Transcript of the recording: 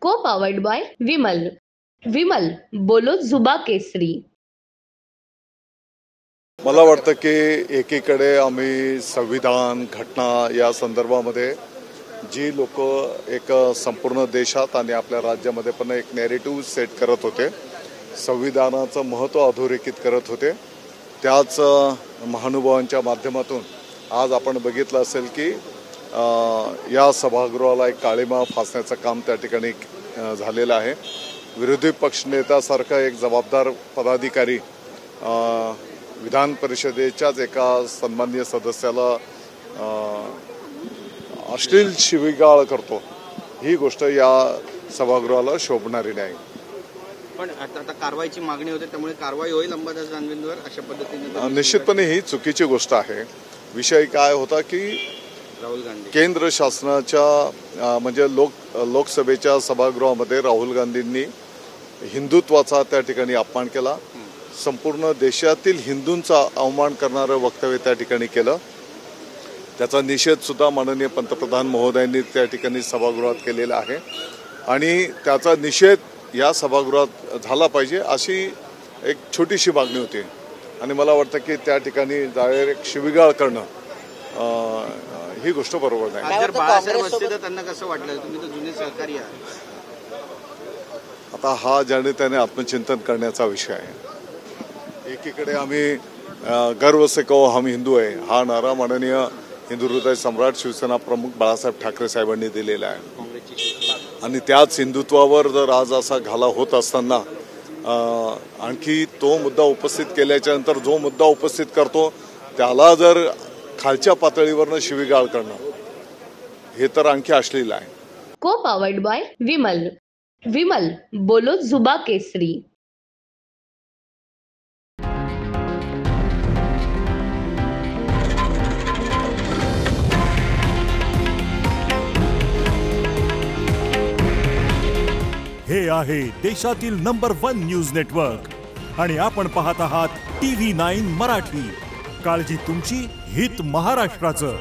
को powered by Vimal. Vimal बोलो जुबा केसरी. मला वाटतं की एकीकडे आम्ही संविधान घटना या संदर्भामध्ये जी लोक एक संपूर्ण देशात आणि आपल्या राज्यामध्ये पण एक नॅरेटिव्ह सेट करत होते, संविधानाचं महत्त्व अधोरेखित करत होते, त्याच महानुभावांच्या माध्यमातून आज आपण बघितलं असेल की या सभागृहाला एक काळीमा फासण्याचं काम त्या ठिकाणी झालेलं आहे. विरोधी पक्षनेत्यासारखा एक जबाबदार पदाधिकारी विधान परिषदेच्याच एका सन्माननीय सदस्याला अश्लील शिवीगाळ करतो, ही गोष्ट या सभागृहाला शोभणारी नाही. पण आता कारवाईची मागणी होते, त्यामुळे कारवाई होईल अंबादास दानवेंवर अशा पद्धतीने? निश्चितपणे ही चुकीची गोष्ट आहे. विषय काय होता की राहुल गांधी केंद्र शासनाच्या म्हणजे लोकसभेच्या सभागृहामध्ये राहुल गांधींनी हिंदुत्वाचा त्या ठिकाणी अपमान केला, संपूर्ण देशातील हिंदूंचा अवमान करणारं वक्तव्य त्या ठिकाणी केलं. त्याचा निषेध सुद्धा माननीय पंतप्रधान महोदयांनी त्या ठिकाणी सभागृहात केलेला आहे आणि त्याचा निषेध या सभागृहात झाला पाहिजे अशी एक छोटीशी मागणी होती. आणि मला वाटतं की त्या ठिकाणी डायरेक्ट शिवीगाळ करणं ही गोष्ट बरोबर नाही. बाळासाहेब असते तर त्यांना कसं वाटलं? तुम्ही तर जुने सहकारी आहात. आता हा ज्याने त्याने आत्मचिंतन करण्याचा विषय आहे. एकीकडे आम्ही गर्व से कहो हम हिंदू आहे हा नारा माननीय हिंदू हृदय सम्राट शिवसेना प्रमुख बाळासाहेब ठाकरे साहेबांनी दिलेला आहे आणि त्याच हिंदुत्वावर जर आज असा घाला होत असताना आणखी तो मुद्दा उपस्थित केल्याच्या नंतर जो मुद्दा उपस्थित करतो त्याला जर खालच्या पातळीवरनं शिवीगाळ करणं हे तर आणखी अश्लील आहे. को पावर्ड बाय विमल. विमल बोलो जुबा केसरी. हे आहे देशातील नंबर 1 न्यूज नेटवर्क आणि आपण पाहत आहात TV9 मराठी. काळजी तुमची, हित महाराष्ट्राचं.